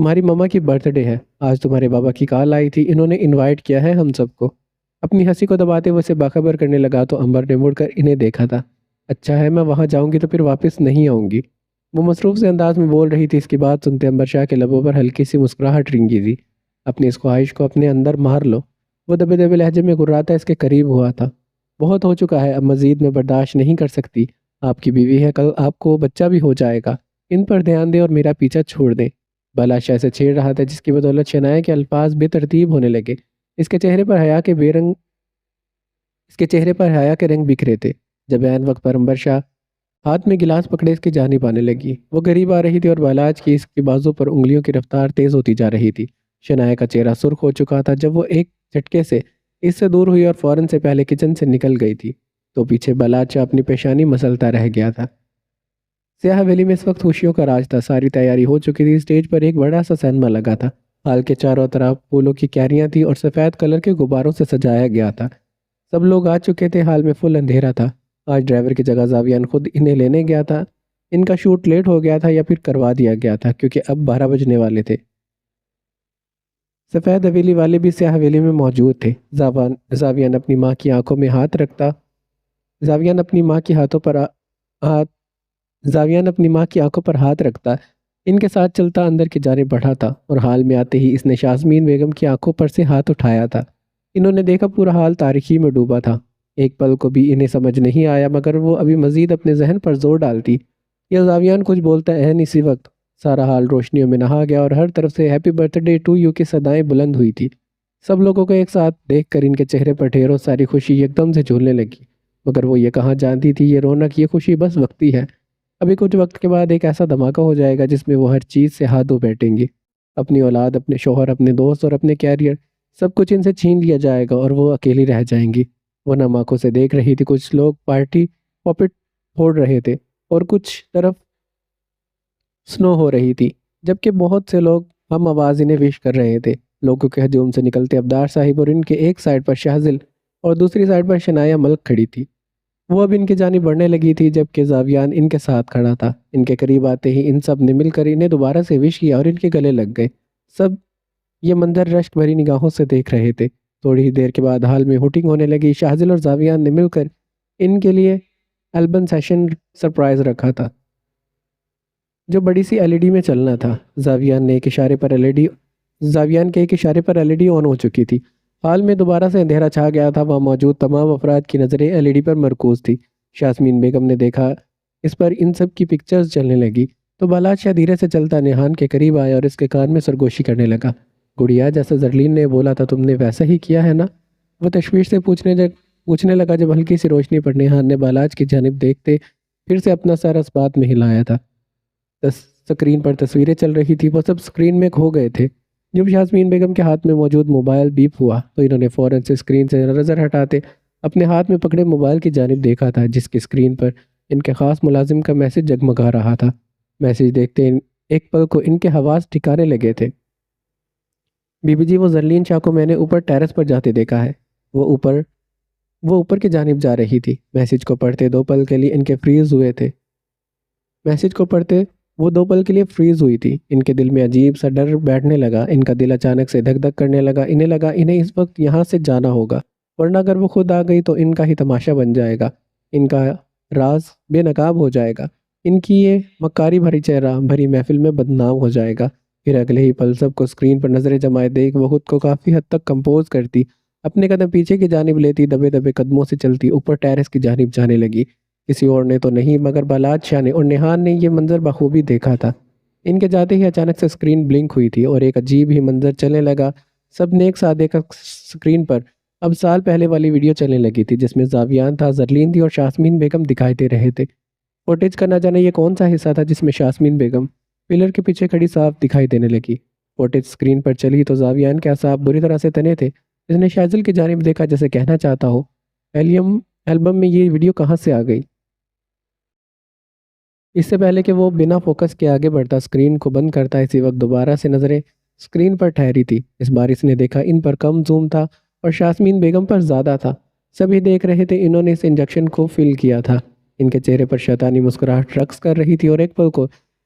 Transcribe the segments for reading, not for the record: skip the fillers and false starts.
تمہاری مما کی birth day ہے، آج تمہارے بابا کی کال آئی تھی، انہوں نے انوائٹ کیا ہے ہم سب کو۔ اپنی ہنسی کو دباتے ہوئے اسے باخبر کرنے لگا تو امبر نے مڑ کر انہیں دیکھا تھا۔ اچھا ہے، میں وہاں جاؤں گی تو پھر واپس نہیں آؤں گی، وہ مصروف سے انداز میں بول رہی تھی۔ اس کی بات سنتے امبر شاہ کے لبوں پر ہلکی سی مسکراہٹ رنگی تھی۔ اپنی اس خواہش کو اپنے اندر مار لو، وہ دبے دبے لہجے میں گراتا اس کے قریب ہوا تھا۔ بہت ہو چکا ہے، اب مزید میں برداشت نہیں کر سکتی، آپ کی بیوی ہے، کل آپ کو بچہ بھی ہو جائے گا، ان پر دھیان دیں اور میرا پیچھا چھوڑ دیں۔ بالا شاہ سے چھیڑ رہا تھا جس کی بدولت شنایا کے الفاظ بے ترتیب ہونے لگے۔ اس کے چہرے پر حیا کے رنگ بکھرے تھے۔ جب عین وقت پر امبر شاہ ہاتھ میں گلاس پکڑے اس کی جانب آنے لگی، وہ قریب آ رہی تھی اور بالاج کی اس کے بازو پر انگلیوں کی رفتار تیز ہوتی جا رہی تھی۔ شنایا کا چہرہ سرخ ہو چکا تھا جب وہ ایک جھٹکے سے اس سے دور ہوئی اور فوراً سے پہلے کچن سے نکل گئی تھی تو پیچھے بالاج شاہ اپنی پیشانی مسلتا رہ گیا تھا۔ سیاہ حویلی میں اس وقت خوشیوں کا راج تھا، ساری تیاری ہو چکی تھی۔ اسٹیج پر ایک بڑا سا سینما لگا تھا، ہال کے چاروں طرف پھولوں کی کیاریاں تھیں اور سفید کلر کے غباروں سے سجایا گیا تھا۔ سب لوگ آ چکے تھے، ہال میں فل اندھیرا تھا۔ آج ڈرائیور کی جگہ زاویان خود انہیں لینے گیا تھا۔ ان کا شوٹ لیٹ ہو گیا تھا یا پھر کروا دیا گیا تھا کیونکہ اب 12 بجنے والے تھے۔ سفید حویلی والے بھی سیاہ حویلی میں موجود تھے۔ زاویان اپنی ماں کی آنکھوں میں ہاتھ رکھتا زاویان اپنی ماں کی آنکھوں پر ہاتھ رکھتا ان کے ساتھ چلتا اندر کی جانب بڑھا تھا اور حال میں آتے ہی اس نے شاسمین بیگم کی آنکھوں پر سے ہاتھ اٹھایا تھا۔ انہوں نے دیکھا پورا حال تاریکی میں ڈوبا تھا۔ ایک پل کو بھی انہیں سمجھ نہیں آیا مگر وہ ابھی مزید اپنے ذہن پر زور ڈالتی یا زاویان کچھ بولتا عین اسی وقت سارا حال روشنیوں میں نہا گیا اور ہر طرف سے happy birthday to you کی صدائیں بلند ہوئی تھی۔ سب لوگوں کو ایک ساتھ دیکھ کر ان کے چہرے پر ڈھیروں ساری خوشی یکدم سے جھولنے لگی، مگر وہ یہ کہاں جانتی تھی یہ رونق، یہ خوشی بس وقتی ہے۔ ابھی کچھ وقت کے بعد ایک ایسا دھماکہ ہو جائے گا جس میں وہ ہر چیز سے ہاتھ دھو بیٹھیں گی۔ اپنی اولاد، اپنے شوہر، اپنے دوست اور اپنے کیریئر، سب کچھ ان سے چھین لیا جائے گا اور وہ اکیلی رہ جائیں گی۔ وہ نم آنکھوں سے دیکھ رہی تھی، کچھ لوگ پارٹی پاپٹ پھوڑ رہے تھے اور کچھ طرف سنو ہو رہی تھی، جبکہ بہت سے لوگ ہم آواز انہیں وش کر رہے تھے۔ لوگوں کے ہجوم سے نکلتے ابدار صاحب اور ان کے ایک سائڈ پر شہزل اور دوسری سائڈ پر شنایا ملک کھڑی تھی۔ وہ اب ان کی جانب بڑھنے لگی تھی جبکہ زاویان ان کے ساتھ کھڑا تھا۔ ان کے قریب آتے ہی ان سب نے مل کر انہیں دوبارہ سے وش کیا اور ان کے گلے لگ گئے۔ سب یہ منظر رشک بھری نگاہوں سے دیکھ رہے تھے۔ تھوڑی ہی دیر کے بعد ہال میں ہوٹنگ ہونے لگی۔ شہزل اور زاویان نے مل کر ان کے لیے البم سیشن سرپرائز رکھا تھا جو بڑی سی ایل ای ڈی میں چلنا تھا۔ زاویان کے ایک اشارے پر ایل ای ڈی آن ہو چکی تھی۔ حال میں دوبارہ سے اندھیرا چھا گیا تھا، وہاں موجود تمام افراد کی نظریں ایل ای ڈی پر مرکوز تھی۔ شاسمین بیگم نے دیکھا اس پر ان سب کی پکچرز چلنے لگی تو بالاج شاہ دھیرے سے چلتا نیہان کے قریب آیا اور اس کے کان میں سرگوشی کرنے لگا۔ گڑیا، جیسا زرلین نے بولا تھا تم نے ویسا ہی کیا ہے نا؟ وہ تشویش سے پوچھنے لگا جب ہلکی سی روشنی پر نیہان نے بالاج کی جانب دیکھتے پھر سے اپنا سر اس بات میں ہلایا تھا۔ سکرین پر تصویریں چل رہی تھی، وہ سب سکرین میں کھو گئے تھے۔ جب شاسمین بیگم کے ہاتھ میں موجود موبائل بیپ ہوا تو انہوں نے فوراً سے سکرین سے نظر ہٹاتے اپنے ہاتھ میں پکڑے موبائل کی جانب دیکھا تھا جس کی سکرین پر ان کے خاص ملازم کا میسج جگمگا رہا تھا۔ میسج دیکھتے ایک پل کو ان کے حواس ٹھکانے لگے تھے۔ بی بی جی، وہ زرلین شاہ کو میں نے اوپر ٹیرس پر جاتے دیکھا ہے، وہ اوپر کی جانب جا رہی تھی۔ میسج کو پڑھتے دو پل کے لیے ان کے فریز ہوئے تھے میسج کو پڑھتے وہ 2 پل کے لیے فریز ہوئی تھی۔ ان کے دل میں عجیب سا ڈر بیٹھنے لگا، ان کا دل اچانک سے دھک دھک کرنے لگا۔ انہیں لگا انہیں اس وقت یہاں سے جانا ہوگا ورنہ اگر وہ خود آ گئی تو ان کا ہی تماشا بن جائے گا، ان کا راز بے نقاب ہو جائے گا، ان کی یہ مکاری بھری چہرہ بھری محفل میں بدنام ہو جائے گا۔ پھر اگلے ہی پل سب کو سکرین پر نظریں جمائے دیکھ وہ خود کو کافی حد تک کمپوز کرتی، اپنے قدم پیچھے کی جانب لیتی، دبے دبے قدموں سے چلتی اوپر ٹیرس کی جانب جانے لگی۔ کسی اور نے تو نہیں مگر بالاج شاہ نے اور نیہان نے یہ منظر بخوبی دیکھا تھا۔ ان کے جاتے ہی اچانک سے سکرین بلنک ہوئی تھی اور ایک عجیب ہی منظر چلنے لگا۔ سب نے ایک ساتھ دیکھا سکرین پر اب سال پہلے والی ویڈیو چلنے لگی تھی جس میں زاویان تھا، زرلین تھی اور شاسمین بیگم دکھائی دے رہے تھے۔ فوٹیج کا نہ جانے یہ کون سا حصہ تھا جس میں شاسمین بیگم پلر کے پیچھے کھڑی صاف دکھائی دینے لگی۔ فوٹیج سکرین پر چلی تو زاویان کے اعصاب بری طرح سے تنے تھے۔ اس نے شہزل کی جانب دیکھا جیسے کہنا چاہتا ہو البم میں یہ ویڈیو کہاں سے آ گئی۔ اس سے پہلے کہ وہ بنا فوکس کے آگے بڑھتا سکرین کو بند کرتا، اسی وقت دوبارہ سے نظریں سکرین پر ٹھہری تھی۔ اس بار اس نے دیکھا ان پر کم زوم تھا اور شاسمین بیگم پر زیادہ تھا۔ سبھی دیکھ رہے تھے، انہوں نے اس انجیکشن کو فل کیا تھا۔ ان کے چہرے پر شیطانی مسکراہٹ رقص کر رہی تھی اور ایک پل کو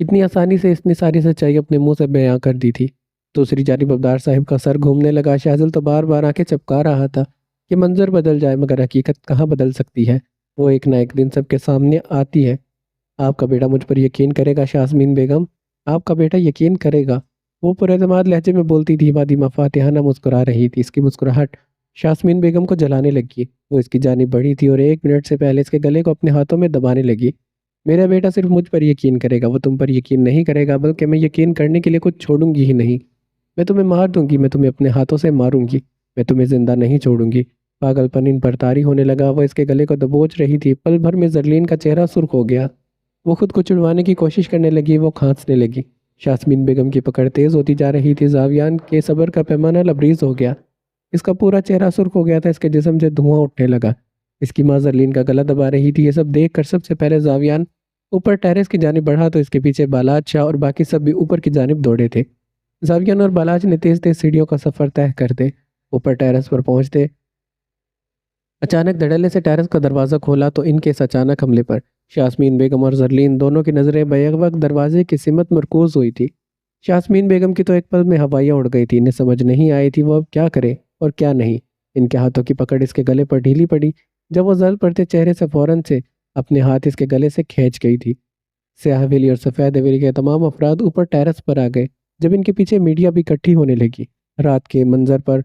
کتنی آسانی سے اس نے ساری سچائی اپنے منہ سے بیان کر دی تھی۔ دوسری جانب ابدار صاحب کا سر گھومنے لگا۔ شہزل تو بار بار آنکھیں چپکا رہا تھا کہ منظر بدل جائے مگر حقیقت کہاں بدل سکتی ہے، وہ ایک نہ ایک دن سب کے سامنے آتی ہے۔ آپ کا بیٹا مجھ پر یقین کرے گا شاسمین بیگم، آپ کا بیٹا یقین کرے گا، وہ پر اعتماد لہجے میں بولتی تھی۔ وادیمہ فاتحانہ مسکرا رہی تھی۔ اس کی مسکراہٹ شاسمین بیگم کو جلانے لگی۔ وہ اس کی جانب بڑھی تھی اور 1 منٹ سے پہلے اس کے گلے کو اپنے ہاتھوں میں دبانے لگی۔ میرا بیٹا صرف مجھ پر یقین کرے گا، وہ تم پر یقین نہیں کرے گا، بلکہ میں یقین کرنے کے لیے کچھ چھوڑوں گی ہی نہیں۔ میں تمہیں مار دوں گی، میں تمہیں اپنے ہاتھوں سے ماروں گی، میں تمہیں زندہ نہیں چھوڑوں گی۔ پاگل پن ان پر طاری ہونے لگا۔ وہ اس کے گلے کو دبوچ رہی تھی۔ پل بھر میں زرلین کا چہرہ سرخ ہو گیا۔ وہ خود کو چھڑوانے کی کوشش کرنے لگی۔ وہ کھانسنے لگی۔ شاسمین بیگم کی پکڑ تیز ہوتی جا رہی تھی۔ زاویان کے صبر کا پیمانہ لبریز ہو گیا۔ اس کا پورا چہرہ سرخ ہو گیا تھا۔ اس کے جسم سے دھواں اٹھنے لگا۔ اس کی ماں زرلین کا گلا دبا رہی تھی۔ یہ سب دیکھ کر سب سے پہلے زاویان اوپر ٹیرس کی جانب بڑھا تو اس کے پیچھے بالاج شاہ اور باقی سب بھی اوپر کی جانب دوڑے تھے۔ زاویان اور بالاج نے تیز تیز سیڑھیوں کا سفر طے کرتے اوپر ٹیرس پر پہنچتے اچانک دھڑلے سے ٹیرس کا دروازہ کھولا تو ان کے اس اچانک حملے پر شاسمین بیگم اور زرلین دونوں کی نظریں بیک وقت دروازے کی سمت مرکوز ہوئی تھی۔ شاسمین بیگم کی تو ایک پل میں ہوائیاں اڑ گئی تھی۔ انہیں سمجھ نہیں آئی تھی وہ اب کیا کرے اور کیا نہیں۔ ان کے ہاتھوں کی پکڑ اس کے گلے پر ڈھیلی پڑی۔ جب وہ زل پڑتے چہرے سے فوراً سے اپنے ہاتھ اس کے گلے سے کھینچ گئی تھی۔ سیاہ حویلی اور سفید حویلی کے تمام افراد اوپر ٹیرس پر آ گئے۔ جب ان کے پیچھے میڈیا بھی اکٹھی ہونے لگی، رات کے منظر پر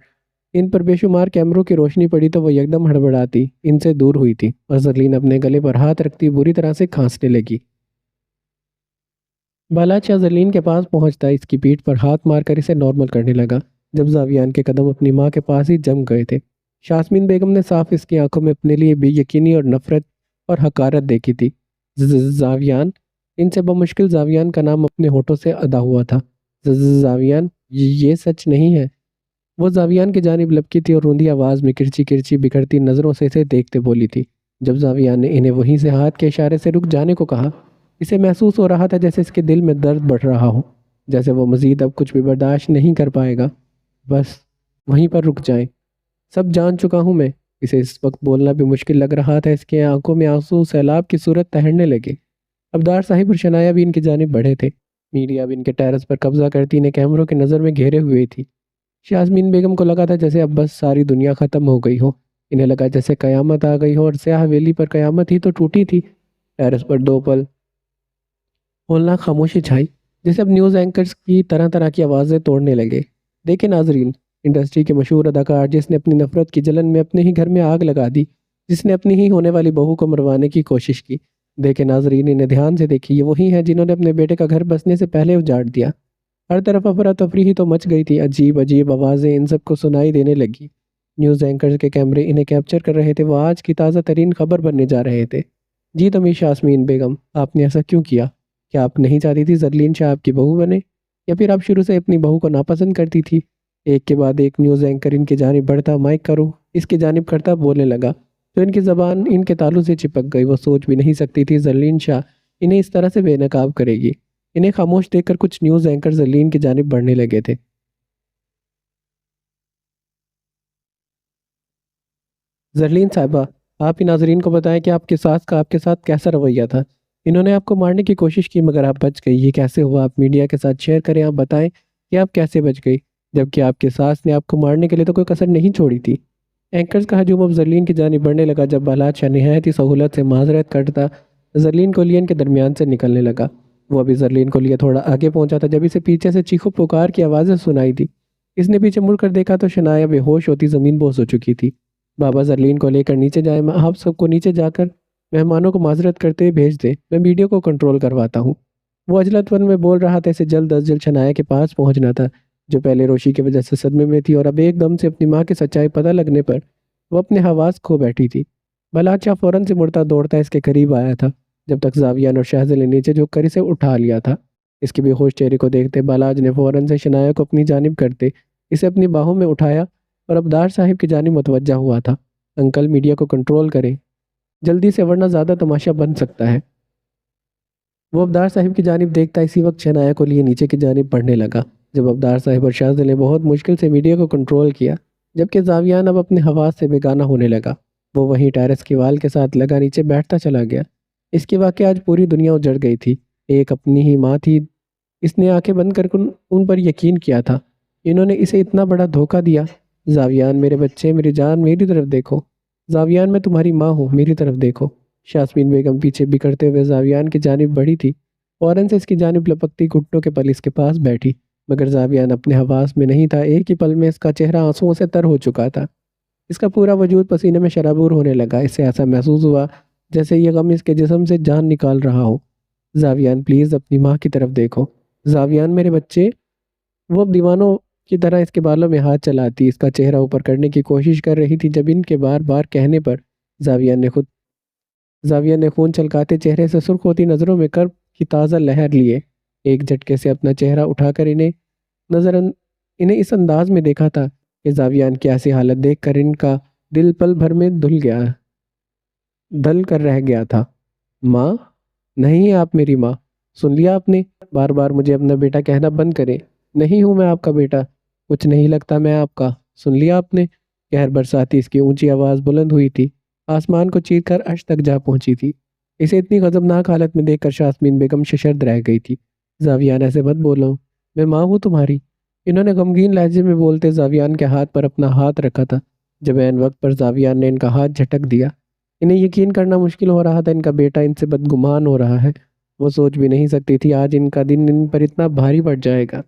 ان پر بے شمار کیمروں کی روشنی پڑی تو وہ یکدم ہڑبڑاتی ان سے دور ہوئی تھی اور زرلین اپنے گلے پر ہاتھ رکھتی بری طرح سے کھانسنے لگی۔ بالاج شاہ زرلین کے پاس پہنچتا اس کی پیٹھ پر ہاتھ مار کر اسے نارمل کرنے لگا۔ جب زاویان کے قدم اپنی ماں کے پاس ہی جم گئے تھے، شاسمین بیگم نے صاف اس کی آنکھوں میں اپنے لیے بے یقینی اور نفرت اور حقارت دیکھی تھی۔ زاویان، ان سے بمشکل زاویان کا نام اپنے ہونٹوں سے ادا ہوا تھا۔ زاویان، یہ سچ نہیں ہے۔ وہ زاویان کی جانب لپکی تھی اور روندی آواز میں کرچی کرچی بکھرتی نظروں سے اسے دیکھتے بولی تھی۔ جب زاویان نے انہیں وہیں سے ہاتھ کے اشارے سے رک جانے کو کہا، اسے محسوس ہو رہا تھا جیسے اس کے دل میں درد بڑھ رہا ہو، جیسے وہ مزید اب کچھ بھی برداشت نہیں کر پائے گا۔ بس وہیں پر رک جائیں، سب جان چکا ہوں میں۔ اسے اس وقت بولنا بھی مشکل لگ رہا تھا۔ اس کے آنکھوں میں آنسو سیلاب کی صورت تہرنے لگے۔ ابدار صاحب اور شنایا بھی ان کی جانب بڑھے تھے۔ میڈیا بھی ان کے ٹیرس پر قبضہ کرتی انہیں کیمروں کی نظر میں گھیرے ہوئے تھی۔ شاسمین بیگم کو لگا تھا جیسے اب بس ساری دنیا ختم ہو گئی ہو۔ انہیں لگا جیسے قیامت آ گئی ہو، اور سیاہ حویلی پر قیامت ہی تو ٹوٹی تھی۔ ٹیرس پر 2 پل ہولناک خاموشی چھائی، جیسے اب نیوز اینکرز کی طرح طرح کی آوازیں توڑنے لگے۔ دیکھیں ناظرین، انڈسٹری کے مشہور اداکار جس نے اپنی نفرت کی جلن میں اپنے ہی گھر میں آگ لگا دی، جس نے اپنی ہی ہونے والی بہو کو مروانے کی کوشش کی۔ دیکھیں ناظرین، انہیں دھیان سے دیکھیں، یہ وہی ہیں جنہوں نے اپنے بیٹے کا گھر بسنے سے پہلے اجاڑ دیا۔ ہر طرف افراتفری ہی تو مچ گئی تھی۔ عجیب عجیب آوازیں ان سب کو سنائی دینے لگی۔ نیوز اینکرز کے کیمرے انہیں کیپچر کر رہے تھے۔ وہ آج کی تازہ ترین خبر بننے جا رہے تھے۔ جی تمہیں شاسمین بیگم، آپ نے ایسا کیوں کیا؟ کیا آپ نہیں چاہتی تھی زرلین شاہ آپ کی بہو بنے، یا پھر آپ شروع سے اپنی بہو کو ناپسند کرتی تھی؟ ایک کے بعد ایک نیوز اینکر ان کی جانب بڑھتا، مائک کرو اس کی جانب کرتا بولنے لگا تو ان کی زبان ان کے تالو سے چپک گئی۔ وہ سوچ بھی نہیں سکتی تھی زرلین شاہ انہیں اس طرح سے بے نقاب کرے گی۔ انہیں خاموش دیکھ کر کچھ نیوز اینکر زرلین کی جانب بڑھنے لگے تھے۔ زرلین صاحبہ، آپ ہی ناظرین کو بتائیں کہ آپ کے ساس کا آپ کے ساتھ کیسا رویہ تھا۔ انہوں نے آپ کو مارنے کی کوشش کی مگر آپ بچ گئی، یہ کیسے ہوا؟ آپ میڈیا کے ساتھ شیئر کریں، آپ بتائیں کہ آپ کیسے بچ گئی، جبکہ آپ کے ساس نے آپ کو مارنے کے لیے تو کوئی کسر نہیں چھوڑی تھی۔ اینکرز کا ہجوم اب زرلین کی جانب بڑھنے لگا۔ جب بالاج شاہ نہایت ہی سہولت سے معذرت کرتا زرلین کو لیے ان کے درمیان سے نکلنے لگا۔ وہ ابھی زرلین کو لیے تھوڑا آگے پہنچا تھا جب اسے پیچھے سے چیخو پکار کی آوازیں سنائی دی۔ اس نے پیچھے مڑ کر دیکھا تو شنایا بے ہوش ہوتی زمین بوس ہو چکی تھی۔ بابا زرلین کو لے کر نیچے جائیں، میں آپ سب کو نیچے جا کر مہمانوں کو معذرت کرتے بھیج دیں، میں ویڈیو کو کنٹرول کرواتا ہوں۔ وہ عجلت ون میں بول رہا تھا۔ اسے جلد از جلد شنایا کے پاس پہنچنا تھا جو پہلے روشی کی وجہ سے صدمے میں تھی، اور اب ایک دم سے اپنی ماں کی سچائی پتہ لگنے پر وہ اپنے حواس کھو بیٹھی تھی۔ بالاج شاہ فوراً سے مڑتا دوڑتا اس کے قریب آیا تھا جب تک زاویان اور شہزل نے نیچے جھک کر اسے اٹھا لیا تھا۔ اس کے بے ہوش چہرے کو دیکھتے بالاج نے فوراً سے شنایا کو اپنی جانب کرتے اسے اپنی باہوں میں اٹھایا اور ابدار صاحب کی جانب متوجہ ہوا تھا۔ انکل، میڈیا کو کنٹرول کریں جلدی سے، ورنہ زیادہ تماشا بن سکتا ہے۔ وہ ابدار صاحب کی جانب دیکھتا اسی وقت شنایا کو لیے نیچے کی جانب بڑھنے لگا۔ جب ابدار صاحب اور شہزل نے بہت مشکل سے میڈیا کو کنٹرول کیا، جبکہ زاویان اب اپنے حواس سے بیگانہ ہونے لگا، وہ وہیں ٹیرس کی وال کے ساتھ لگا نیچے بیٹھتا چلا گیا۔ اس کے واقعہ آج پوری دنیا اجڑ گئی تھی۔ ایک اپنی ہی ماں تھی۔ اس نے آنکھیں بند کر ان پر یقین کیا تھا۔ انہوں نے اسے اتنا بڑا دھوکہ دیا۔ زاویان میرے بچے، میری جان، میری طرف دیکھو۔ زاویان میں تمہاری ماں ہوں، میری طرف دیکھو۔ یاسمین بیگم پیچھے بکھرتے ہوئے زاویان کی جانب بڑھی تھی۔ فوراً سے اس کی جانب لپکتی، گھٹنوں کے پل اس کے پاس بیٹھی، مگر زاویان اپنے حواس میں نہیں تھا۔ ایک ہی پل میں اس کا چہرہ آنسوؤں سے تر ہو چکا تھا۔ اس کا پورا وجود پسینے میں شرابور ہونے لگا۔ اسے ایسا محسوس ہوا جیسے یہ غم اس کے جسم سے جان نکال رہا ہو۔ زاویان پلیز اپنی ماں کی طرف دیکھو۔ زاویان میرے بچے۔ وہ اب دیوانوں کی طرح اس کے بالوں میں ہاتھ چلاتی، اس کا چہرہ اوپر کرنے کی کوشش کر رہی تھی۔ جب ان کے بار بار کہنے پر زاویان نے خون چھلکاتے چہرے سے سرخ ہوتی نظروں میں کرب کی تازہ لہر لیے ایک جھٹکے سے اپنا چہرہ اٹھا کر انہیں اس انداز میں دیکھا تھا کہ زاویان کی ایسی حالت دیکھ کر ان کا دل پل بھر میں دل کر رہ گیا تھا۔ ماں نہیں ہے آپ میری ماں، سن لیا آپ نے؟ بار بار مجھے اپنا بیٹا کہنا بند کریں۔ نہیں ہوں میں آپ کا بیٹا، کچھ نہیں لگتا میں آپ کا، سن لیا آپ نے؟ قہر برساتی اس کی اونچی آواز بلند ہوئی تھی، آسمان کو چیر کر عرش تک جا پہنچی تھی۔ اسے اتنی غضبناک حالت میں دیکھ کر یاسمین بیگم ششرد رہ گئی تھی۔ زاویان ایسے مت بولو، میں ماں ہوں تمہاری۔ انہوں نے غمگین لہجے میں بولتے زاویان کے ہاتھ پر اپنا ہاتھ رکھا تھا۔ جب عین وقت پر زاویان نے ان کا ہاتھ جھٹک دیا۔ انہیں یقین کرنا مشکل ہو رہا تھا ان کا بیٹا ان سے بدگمان ہو رہا ہے۔ وہ سوچ بھی نہیں سکتی تھی آج ان کا دن ان پر اتنا بھاری پڑ جائے گا۔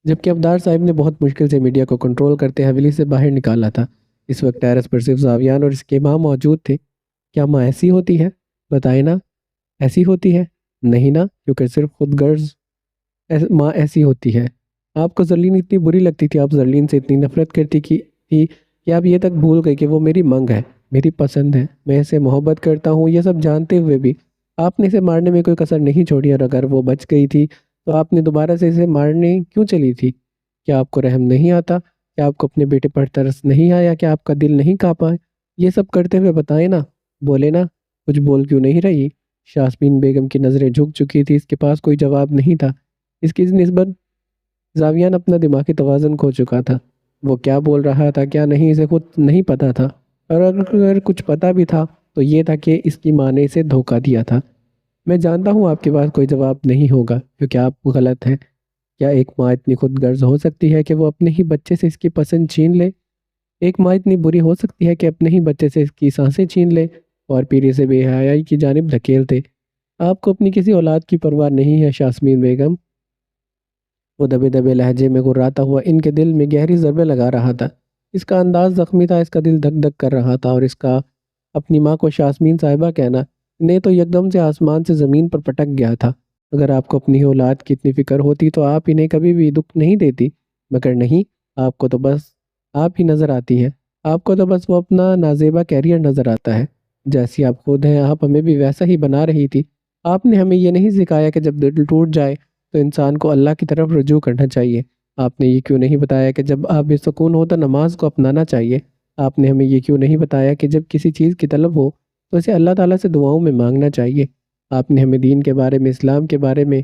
جبکہ ابدار صاحب نے بہت مشکل سے میڈیا کو کنٹرول کرتے حویلی سے باہر نکالا تھا۔ اس وقت ٹیرس پر صرف زاویان اور اس کے ماں موجود تھے۔ کیا ماں ایسی ہوتی ہے؟ بتائیں نا، ایسی ہوتی ہے؟ نہیں نا، کیونکہ صرف خود غرض ماں ایسی ہوتی ہے۔ آپ کو زرلین اتنی بری لگتی تھی، آپ زرلین سے اتنی نفرت کرتی تھی کہ آپ یہ تک بھول گئے کہ وہ میری منگ ہے، میری پسند ہے، میں اسے محبت کرتا ہوں۔ یہ سب جانتے ہوئے بھی آپ نے اسے مارنے میں کوئی کسر نہیں چھوڑی، اور اگر وہ بچ گئی تھی تو آپ نے دوبارہ سے اسے مارنے کیوں چلی تھی؟ کیا آپ کو رحم نہیں آتا؟ کیا آپ کو اپنے بیٹے پر ترس نہیں آیا؟ کیا آپ کا دل نہیں کانپا؟ یہ سب کرتے ہوئے بتائیں نا، بولے نا، کچھ بول کیوں نہیں رہی؟ یاسمین بیگم کی نظریں جھک چکی تھی، اس کے پاس کوئی جواب نہیں تھا۔ اس کی نسبت زاویان اپنا دماغی توازن کھو چکا تھا۔ وہ کیا بول رہا تھا کیا نہیں اسے خود نہیں پتا تھا، اور اگر کچھ پتا بھی تھا تو یہ تھا کہ اس کی ماں نے اسے دھوکہ دیا تھا۔ میں جانتا ہوں آپ کے پاس کوئی جواب نہیں ہوگا کیونکہ آپ غلط ہیں۔ کیا ایک ماں اتنی خود غرض ہو سکتی ہے کہ وہ اپنے ہی بچے سے اس کی پسند چھین لے؟ ایک ماں اتنی بری ہو سکتی ہے کہ اپنے ہی بچے سے اس کی سانسیں چھین لے اور پھر اسے بے حیائی کی جانب دھکیل دے؟ آپ کو اپنی کسی اولاد کی پرواہ نہیں ہے یاسمین بیگم؟ وہ دبے دبے لہجے میں گراتا ہوا ان کے دل میں گہری ضربیں لگا رہا تھا۔ اس کا انداز زخمی تھا، اس کا دل دھک دھک کر رہا تھا، اور اس کا اپنی ماں کو یاسمین صاحبہ کہنا نے تو یکدم سے آسمان سے زمین پر پٹک گیا تھا۔ اگر آپ کو اپنی اولاد کی اتنی فکر ہوتی تو آپ انہیں کبھی بھی دکھ نہیں دیتی، مگر نہیں، آپ کو تو بس آپ ہی نظر آتی ہیں۔ آپ کو تو بس وہ اپنا نازیبا کیریئر نظر آتا ہے۔ جیسی آپ خود ہیں آپ ہمیں بھی ویسا ہی بنا رہی تھی۔ آپ نے ہمیں یہ نہیں سکھایا کہ جب دل ٹوٹ جائے تو انسان کو اللہ کی طرف رجوع کرنا چاہیے۔ آپ نے یہ کیوں نہیں بتایا کہ جب آپ بے سکون ہو تو نماز کو اپنانا چاہیے؟ آپ نے ہمیں یہ کیوں نہیں بتایا کہ جب کسی چیز کی طلب ہو تو اسے اللہ تعالیٰ سے دعاؤں میں مانگنا چاہیے؟ آپ نے ہمیں دین کے بارے میں، اسلام کے بارے میں،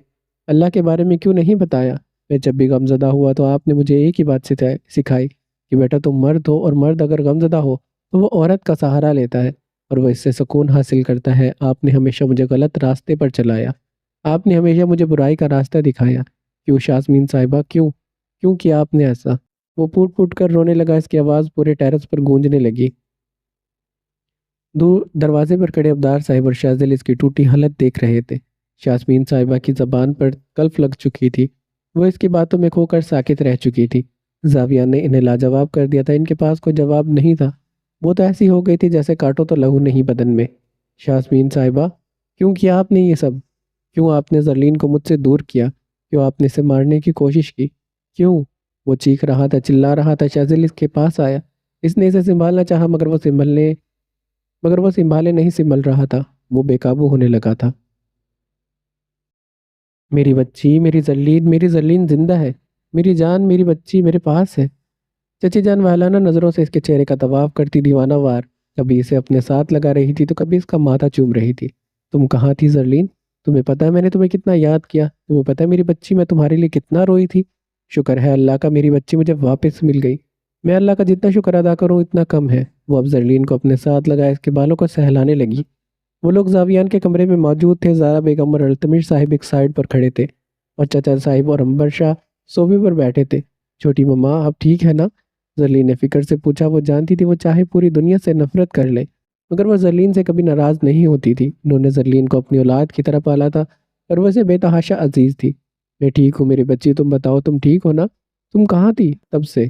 اللہ کے بارے میں کیوں نہیں بتایا؟ میں جب بھی غمزدہ ہوا تو آپ نے مجھے ایک ہی بات سکھائی کہ بیٹا تم مرد ہو، اور مرد اگر غمزدہ ہو تو وہ عورت کا سہارا لیتا ہے اور وہ اس سے سکون حاصل کرتا ہے۔ آپ نے ہمیشہ مجھے غلط راستے پر چلایا، آپ نے ہمیشہ مجھے برائی کا راستہ دکھایا۔ کیوں یاسمین صاحبہ، کیوں کیا آپ نے ایسا؟ وہ پھوٹ پھوٹ کر رونے لگا، اس کی آواز پورے ٹیرس پر گونجنے لگی۔ دور دروازے پر کھڑے ابدار صاحب اور شاذل اس کی ٹوٹی حالت دیکھ رہے تھے۔ یاسمین صاحبہ کی زبان پر کلف لگ چکی تھی، وہ اس کی باتوں میں کھو کر ساکت رہ چکی تھی۔ زاویان نے انہیں لاجواب کر دیا تھا، ان کے پاس کوئی جواب نہیں تھا۔ وہ تو ایسی ہو گئی تھی جیسے کاٹو تو لہو نہیں بدن میں۔ یاسمین صاحبہ، کیوں کیا آپ نے یہ سب؟ کیوں آپ نے زرلین کو مجھ سے دور کیا؟ کیوں آپ نے اسے مارنے کی کوشش کی؟ کیوں؟ وہ چیخ رہا تھا، چلا رہا تھا۔ شاذل اس کے پاس آیا، اس نے اسے سنبھالنا چاہا مگر وہ سنبھالے نہیں سنبھل رہا تھا، وہ بے قابو ہونے لگا تھا۔ میری بچی، میری زرلین زندہ ہے، میری جان، میری بچی میرے پاس ہے۔ چچی جان وحلانہ نظروں سے اس کے چہرے کا طواف کرتی دیوانہ وار کبھی اسے اپنے ساتھ لگا رہی تھی تو کبھی اس کا ماتھا چوم رہی تھی۔ تم کہاں تھی زرلین؟ تمہیں پتہ ہے میں نے تمہیں کتنا یاد کیا؟ تمہیں پتہ ہے میری بچی میں تمہارے لیے کتنا روئی تھی؟ شکر ہے اللہ کا میری بچی مجھے واپس مل گئی۔ میں اللہ کا جتنا شکر ادا کروں اتنا کم ہے۔ وہ اب زرلین کو اپنے ساتھ لگا اس کے بالوں کو سہلانے لگی۔ وہ لوگ زاویان کے کمرے میں موجود تھے۔ زارا بیگم اور التمش صاحب ایک سائڈ پر کھڑے تھے اور چچا صاحب اور امبر شاہ صوفے پر بیٹھے تھے۔ چھوٹی مما اب ٹھیک ہے نا؟ زرلین نے فکر سے پوچھا۔ وہ جانتی تھی وہ چاہے پوری دنیا سے نفرت کر لے مگر وہ زرلین سے کبھی ناراض نہیں ہوتی تھی۔ انہوں نے زرلین کو اپنی اولاد کی طرح پالا تھا اور وہ اسے بے تحاشا عزیز تھی۔ میں ٹھیک ہوں میری بچی، تم بتاؤ تم ٹھیک ہو نا؟ تم کہاں تھی تب سے؟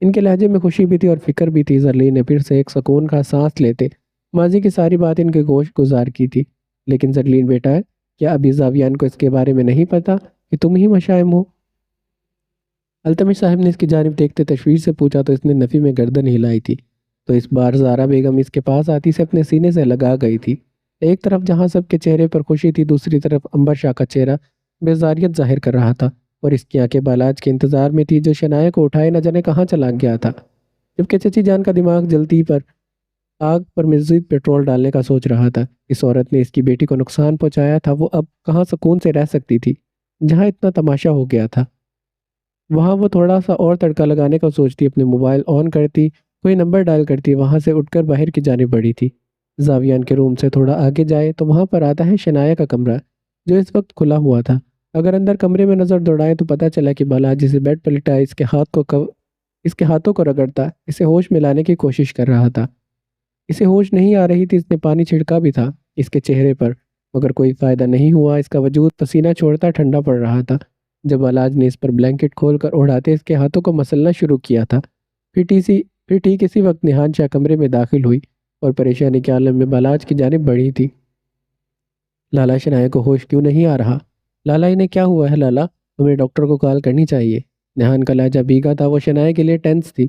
ان کے لہجے میں خوشی بھی تھی اور فکر بھی تھی۔ زرلین نے پھر سے ایک سکون کا سانس لیتے ماضی کی ساری بات ان کے گوش گزار کی تھی۔ لیکن زرلین بیٹا ہے، کیا ابھی زاویان کو اس کے بارے میں نہیں پتا کہ تم ہی مشائم ہو؟ التمش صاحب نے اس کی جانب دیکھتے تشویش سے پوچھا تو اس نے نفی میں گردن ہلائی تھی۔ تو اس بار زارا بیگم اس کے پاس آتی سے اپنے سینے سے لگا گئی تھی۔ ایک طرف جہاں سب کے چہرے پر خوشی تھی، دوسری طرف امبر شاہ کا چہرہ بیزاریت ظاہر کر رہا تھا اور اس کی آنکھیں بالاج کے انتظار میں تھی جو شنایا کو اٹھائے نہ جانے کہاں چلا گیا تھا، جبکہ چچی جان کا دماغ جلتی پر آگ پر مزید پیٹرول ڈالنے کا سوچ رہا تھا۔ اس عورت نے اس کی بیٹی کو نقصان پہنچایا تھا، وہ اب کہاں سکون سے رہ سکتی تھی جہاں اتنا تماشا ہو گیا تھا۔ وہاں وہ تھوڑا سا اور تڑکا لگانے کا سوچتی، اپنے موبائل آن کرتی، کوئی نمبر ڈائل کرتی، وہاں سے اٹھ کر باہر کی جانب بڑھی تھی۔ زاویان کے روم سے تھوڑا آگے جائے تو وہاں پر آتا ہے شنایا کا کمرہ جو اس وقت کھلا ہوا تھا۔ اگر اندر کمرے میں نظر دوڑائے تو پتہ چلا کہ بالا جسے بیڈ پر لٹایا اس کے ہاتھوں کو رگڑتا اسے ہوش میں لانے کی کوشش کر رہا تھا۔ اسے ہوش نہیں آ رہی تھی، اس نے پانی چھڑکا بھی تھا اس کے چہرے پر مگر کوئی فائدہ نہیں ہوا۔ اس کا وجود پسینہ چھوڑتا ٹھنڈا پڑ رہا تھا۔ جب علاج نے اس پر بلینکٹ کھول کر اڑاتے اس کے ہاتھوں کو مسلنا شروع کیا تھا، پھر ٹھیک اسی وقت نہان شاہ کمرے میں داخل ہوئی اور پریشانی کے عالم میں بالاج کی جانب بڑھی تھی۔ لالا شنایا کو ہوش کیوں نہیں آ رہا؟ لالا انہیں کیا ہوا ہے لالا؟ ہمیں ڈاکٹر کو کال کرنی چاہیے۔ نہان کا لہجہ بھیگا تھا، وہ شنایا کے لیے ٹینس تھی۔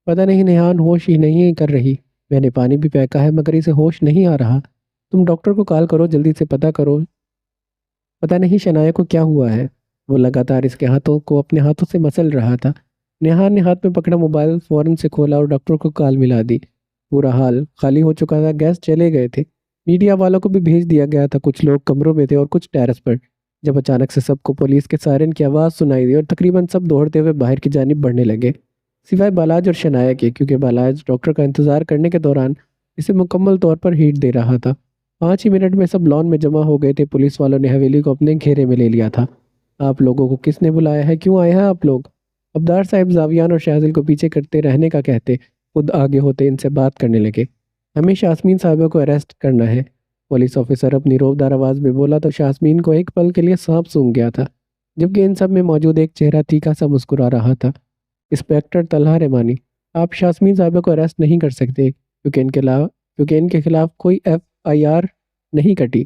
پتہ نہیں نہان ہوش ہی نہیں کر رہی، میں نے پانی بھی پھینکا ہے مگر اسے ہوش نہیں آ رہا۔ تم ڈاکٹر کو کال کرو، جلدی سے پتہ کرو، پتہ نہیں شنایا کو کیا ہوا ہے۔ وہ لگاتار اس کے ہاتھوں کو اپنے ہاتھوں سے مسل رہا تھا۔ نہان نے ہاتھ میں پکڑا موبائل فوراً سے کھولا اور ڈاکٹر کو کال ملا دی۔ پورا حال خالی ہو چکا تھا، گیس چلے گئے تھے، میڈیا والوں کو بھی بھیج دیا گیا تھا، کچھ لوگ کمروں میں تھے اور کچھ ٹیرس پر۔ جب اچانک سے سب کو پولیس کے سائرن کی آواز سنائی دی اور تقریباً سب دوڑتے ہوئے باہر کی جانب بڑھنے لگے، سوائے بالاج اور شنایا کے، کیونکہ بالاج ڈاکٹر کا انتظار کرنے کے دوران اسے مکمل طور پر ہیٹ دے رہا تھا۔ 5 ہی منٹ میں سب لان میں جمع ہو گئے تھے۔ پولیس والوں نے حویلی کو اپنے گھیرے میں لے لیا تھا۔ آپ لوگوں کو کس نے بلایا ہے؟ کیوں آئے ہیں آپ لوگ؟ ابدار صاحب زاویان اور شاہزل کو پیچھے کرتے رہنے کا کہتے خود آگے ہوتے ان سے بات کرنے لگے۔ ہمیں شاسمین صاحبہ کو اریسٹ کرنا ہے، پولیس آفیسر اپنی روبدار آواز میں بولا تو شاسمین کو ایک پل کے لیے سانپ سونگھ گیا تھا، جبکہ ان سب میں موجود ایک چہرہ تیکھا سا مسکرا رہا تھا۔ انسپکٹر طلحہ رحمانی، آپ شاسمین صاحبہ کو اریسٹ نہیں کر سکتے کیونکہ ان کے خلاف کوئی FIR نہیں کٹی۔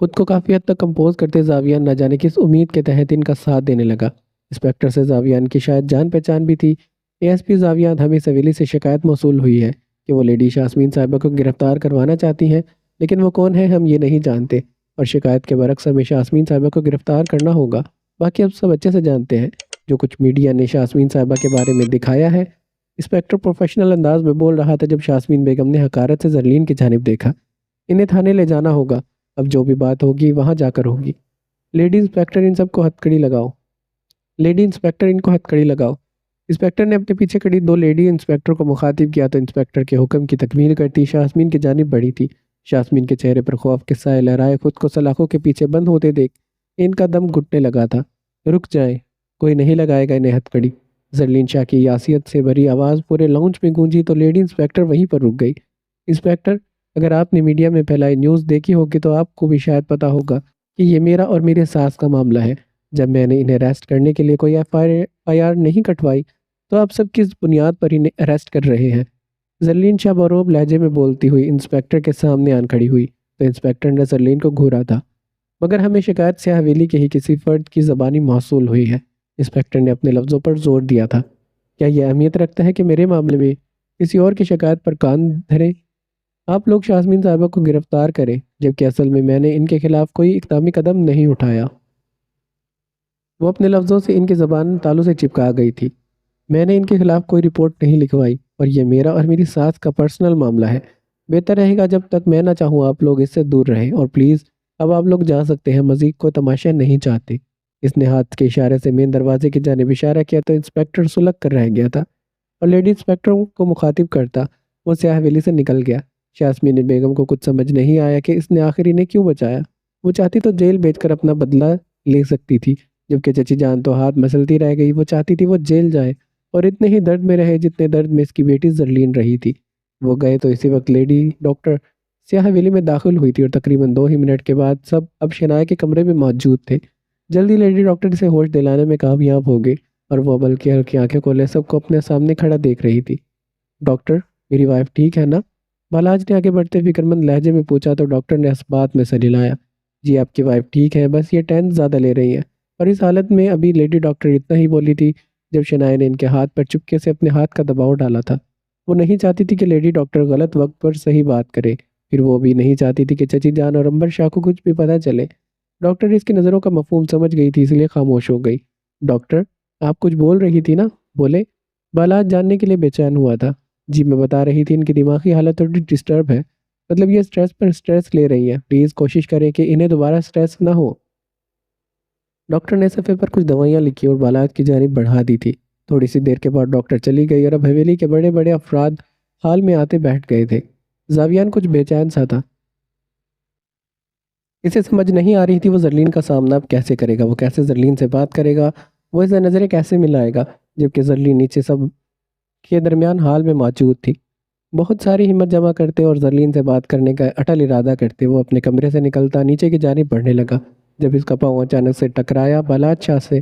خود کو کافی حد تک کمپوز کرتے زاویان نہ جانے کس امید کے تحت ان کا ساتھ دینے لگا۔ انسپکٹر سے زاویان کی شاید جان پہچان بھی تھی۔ ASP زاویان، ہمیں سویلی سے شکایت موصول ہوئی ہے کہ وہ لیڈی شاسمین صاحبہ کو گرفتار کروانا چاہتی ہیں، لیکن وہ کون ہے ہم یہ نہیں جانتے، اور شکایت کے برعکس ہمیں شاسمین صاحبہ کو گرفتار کرنا ہوگا۔ باقی اب سب اچھے سے جانتے ہیں جو کچھ میڈیا نے شاسمین صاحبہ کے بارے میں دکھایا ہے۔ انسپکٹر پروفیشنل انداز میں بول رہا تھا جب شاسمین بیگم نے حقارت سے زرلین کی جانب دیکھا۔ انہیں تھانے لے جانا ہوگا، اب جو بھی بات ہوگی وہاں جا کر ہوگی۔ لیڈی انسپکٹر ان سب کو ہتھکڑی لگاؤ، لیڈی انسپکٹر ان کو ہتھکڑی لگاؤ۔ انسپکٹر نے اپنے پیچھے کھڑی 2 لیڈی انسپکٹر کو مخاطب کیا تو انسپکٹر کے حکم کی تکمیل کرتی شاسمین کی جانب بڑھی تھی۔ شاسمین کے چہرے پر خوف کے سائے لہرائے، خود کو سلاخوں کے پیچھے بند ہوتے دیکھ ان کا دم گھٹنے لگا تھا۔ رک جائیں، کوئی نہیں لگائے گا انہیں ہتھکڑی۔ زرلین شاہ کی یاسیت سے بھری آواز پورے لاؤنج میں گونجی تو لیڈی انسپکٹر وہیں پر رک گئی۔ انسپکٹر، اگر آپ نے میڈیا میں پھیلائی نیوز دیکھی ہوگی تو آپ کو بھی شاید پتا ہوگا کہ یہ میرا اور میرے ساس کا معاملہ ہے۔ جب میں نے انہیں اریسٹ کرنے کے لیے کوئی FIR نہیں کٹوائی تو آپ سب کس بنیاد پر انہیں اریسٹ کر رہے ہیں؟ زرلین شاہ بروب لہجے میں بولتی ہوئی انسپکٹر کے سامنے آن کھڑی ہوئی تو انسپکٹر نے زرلین کو گھورا تھا، مگر ہمیں شکایت سے حویلی کے ہی کسی فرد کی زبانی موصول ہوئی ہے۔ انسپکٹر نے اپنے لفظوں پر زور دیا تھا۔ کیا یہ اہمیت رکھتا ہے کہ میرے معاملے میں کسی اور کی شکایت پر کان دھریں؟ آپ لوگ شاسمین صاحبہ کو گرفتار کریں، جبکہ اصل میں نے ان کے خلاف کوئی اقدامی قدم نہیں اٹھایا۔ وہ اپنے لفظوں سے ان کی زبان تالوں سے چپکا گئی تھی۔ میں نے ان کے خلاف کوئی رپورٹ نہیں لکھوائی اور یہ میرا اور میری ساس کا پرسنل معاملہ ہے۔ بہتر رہے گا جب تک میں نہ چاہوں آپ لوگ اس سے دور رہیں، اور پلیز اب آپ لوگ جا سکتے ہیں، مزید کوئی تماشا نہیں چاہتے۔ اس نے ہاتھ کے اشارے سے مین دروازے کی جانب اشارہ کیا تو انسپکٹر سلگ کر رہ گیا تھا اور لیڈی انسپکٹر کو مخاطب کرتا وہ سیاہ حویلی سے نکل گیا۔ یاسمین بیگم کو کچھ سمجھ نہیں آیا کہ اس نے آخر انہیں کیوں بچایا۔ وہ چاہتی تو جیل بھیج کر اپنا بدلہ لے سکتی تھی، جبکہ چچی جان تو ہاتھ مسلتی رہ گئی۔ وہ چاہتی تھی وہ جیل جائے اور اتنے ہی درد میں رہے جتنے درد میں اس کی بیٹی زرلین رہی تھی۔ وہ گئے تو اسی وقت لیڈی ڈاکٹر سیاہ حویلی میں داخل ہوئی تھی اور تقریباً 2 ہی منٹ کے بعد سب اب شنائے کے کمرے میں موجود تھے۔ جلدی لیڈی ڈاکٹر سے ہوش دلانے میں کامیاب ہو گئی اور وہ بلکہ ہلکی آنکھیں کھولے سب کو اپنے سامنے کھڑا دیکھ رہی تھی۔ ڈاکٹر، میری وائف ٹھیک ہے نا؟ بالاج نے آگے بڑھتے فکر مند لہجے میں پوچھا تو ڈاکٹر نے اس بات میں سر ہلایا۔ جی آپ کی وائف ٹھیک ہے، بس یہ ٹینس زیادہ لے رہی ہیں۔ اور اس حالت میں ابھی لیڈی ڈاکٹر اتنا ہی بولی تھی جب شنائے نے ان کے ہاتھ پر چپکے سے اپنے ہاتھ کا دباؤ ڈالا تھا۔ وہ نہیں چاہتی تھی کہ لیڈی ڈاکٹر غلط وقت پر صحیح بات کرے، پھر وہ بھی نہیں چاہتی تھی کہ چچی جان اور امبر شاہ کو کچھ بھی پتہ چلے۔ ڈاکٹر اس کی نظروں کا مفہوم سمجھ گئی تھی، اس لیے خاموش ہو گئی۔ ڈاکٹر، آپ کچھ بول رہی تھی نا، بولے؟ بالاج جاننے کے لیے بے چین ہوا تھا۔ جی میں بتا رہی تھی ان کی دماغی حالت تھوڑی ڈسٹرب ہے، مطلب یہ سٹریس پر سٹریس لے رہی ہیں، پلیز کوشش کریں کہ انہیں دوبارہ سٹریس نہ ہو۔ ڈاکٹر نے صفحے پر کچھ دوائیاں لکھی اور بالاج کی جانب بڑھا دی تھی۔ تھوڑی سی دیر کے بعد ڈاکٹر چلی گئی اور اب حویلی کے بڑے بڑے افراد حال میں آتے بیٹھ گئے تھے۔ زاویان کچھ بے چین سا تھا، اسے سمجھ نہیں آ رہی تھی وہ زرلین کا سامنا اب کیسے کرے گا، وہ کیسے زرلین سے بات کرے گا، وہ اسے نظریں کیسے ملائے گا، جبکہ زرلین نیچے سب کے درمیان حال میں موجود تھی۔ بہت ساری ہمت جمع کرتے اور زرلین سے بات کرنے کا اٹل ارادہ کرتے وہ اپنے کمرے سے نکلتا نیچے کی جانب بڑھنے لگا۔ جب اس کا پاؤں اچانک سے ٹکرایا بالاج شاہ سے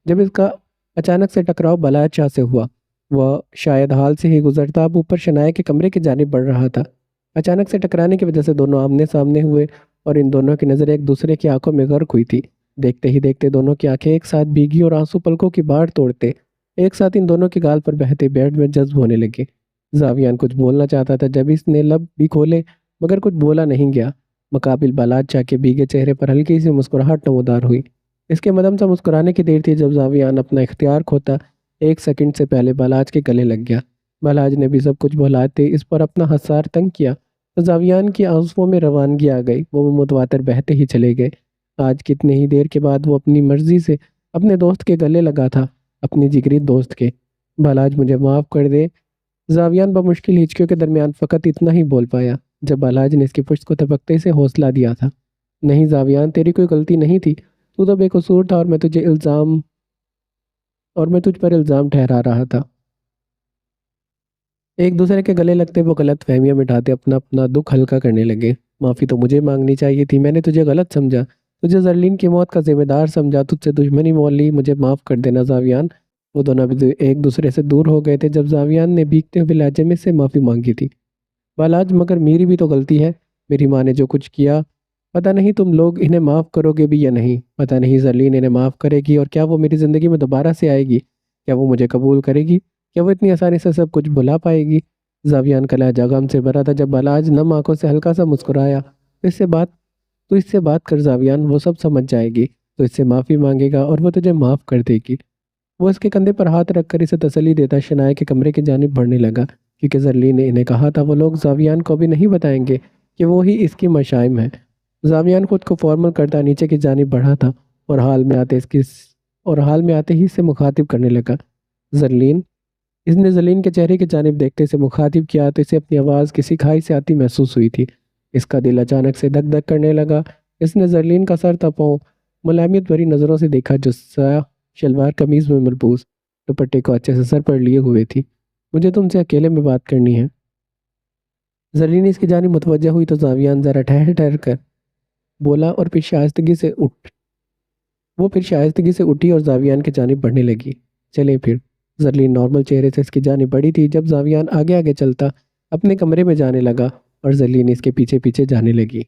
جب اس کا اچانک سے ٹکراؤ بالاج شاہ سے ہوا، وہ شاید حال سے ہی گزرتا اب اوپر شنائے کے کمرے کی جانب بڑھ رہا تھا۔ اچانک سے ٹکرانے کی وجہ سے دونوں آمنے سامنے ہوئے اور ان دونوں کی نظریں ایک دوسرے کی آنکھوں میں غرق ہوئی تھی۔ دیکھتے ہی دیکھتے دونوں کی آنکھیں ایک ساتھ بھیگی اور آنسو پلکوں کی باڑھ توڑتے ایک ساتھ ان دونوں کے گال پر بہتے بیڈ میں جذب ہونے لگے۔ زاویان کچھ بولنا چاہتا تھا جب اس نے لب بھی کھولے مگر کچھ بولا نہیں گیا۔ مقابل بالاج شاہ کے بھیگے چہرے پر ہلکی سی مسکراہٹ نمودار ہوئی۔ اس کے مدم سا مسکرانے کی دیر تھی جب زاویان اپنا اختیار کھوتا 1 سیکنڈ سے پہلے بالاج کے گلے لگ گیا۔ بالاج نے بھی سب کچھ بھلاتے اس پر اپنا حسار تنگ کیا تو زاویان کی آنسوؤں میں روانگی آ گئی، وہ متواتر بہتے ہی چلے گئے۔ آج کتنے ہی دیر کے بعد وہ اپنی مرضی سے اپنے دوست کے گلے لگا تھا، اپنی جگری دوست کے۔ بالاج مجھے معاف کر دے، زاویان بمشکل ہچکیوں کے درمیان فقط اتنا ہی بول پایا جب بالاج نے اس کی پشت کو تھپکتے سے حوصلہ دیا تھا۔ نہیں زاویان، تیری کوئی غلطی نہیں تھی، تو بے قصور تھا اور میں تجھ پر الزام ٹھہرا رہا تھا۔ ایک دوسرے کے گلے لگتے وہ غلط فہمیاں مٹاتے اپنا دکھ ہلکا کرنے لگے۔ معافی تو مجھے مانگنی چاہیے تھی، میں نے تجھے غلط سمجھا، تجھے زرلین کی موت کا ذمہ دار سمجھا، تجھ سے دشمنی مول لی، مجھے معاف کر دینا زاویان۔ وہ دونوں بھی ایک دوسرے سے دور ہو گئے تھے جب زاویان نے بھیگتے ہوئے لہجے میں سے معافی مانگی تھی۔ بالاج، مگر میری بھی تو غلطی ہے، میری ماں نے جو کچھ کیا، پتہ نہیں تم لوگ انہیں معاف کرو گے بھی یا نہیں، پتہ نہیں زرلین انہیں معاف کرے گی اور کیا وہ میری زندگی میں دوبارہ سے آئے گی، کیا وہ مجھے قبول کرے گی، کیا وہ اتنی آسانی سے سب کچھ بھلا پائے گی۔ زاویان کا لہجہ غم سے بھرا تھا جب بالاج نم آنکھوں سے ہلکا سا مسکرایا۔ تو اس سے بات کر زاویان، وہ سب سمجھ جائے گی، تو اس سے معافی مانگے گا اور وہ تجھے معاف کر دے گی۔ وہ اس کے کندھے پر ہاتھ رکھ کر اسے تسلی دیتا شنائے کے کمرے کی جانب بڑھنے لگا، کیونکہ زرلین نے انہیں کہا تھا وہ لوگ زاویان کو بھی نہیں بتائیں گے کہ وہ ہی اس کی مشائم ہے۔ زاویان خود کو فارمل کرتا نیچے کی جانب بڑھا تھا اور حال میں آتے ہی اسے مخاطب کرنے لگا۔ زرلین، اس نے زرلین کے چہرے کی جانب دیکھتے اسے مخاطب کیا تو اسے اپنی آواز کسی کھائی سے آتی محسوس ہوئی تھی۔ اس کا دل اچانک سے دھک دھک کرنے لگا۔ اس نے زرلین کا سر تا پاؤں ملائمیت بھری نظروں سے دیکھا جو سیاہ شلوار قمیض میں ملبوس دوپٹے کو اچھے سے سر پر لیے ہوئے تھی۔ مجھے تم سے اکیلے میں بات کرنی ہے۔ زرلین اس کی جانب متوجہ ہوئی تو زاویان ذرا ٹھہر کر بولا اور پھر شائستگی سے اٹھی اور زاویان کی جانب بڑھنے لگی۔ چلے پھر۔ زرلین نارمل چہرے سے اس کی جانب بڑھی تھی جب زاویان آگے آگے چلتا اپنے کمرے میں جانے لگا اور زرلین اس کے پیچھے پیچھے جانے لگی۔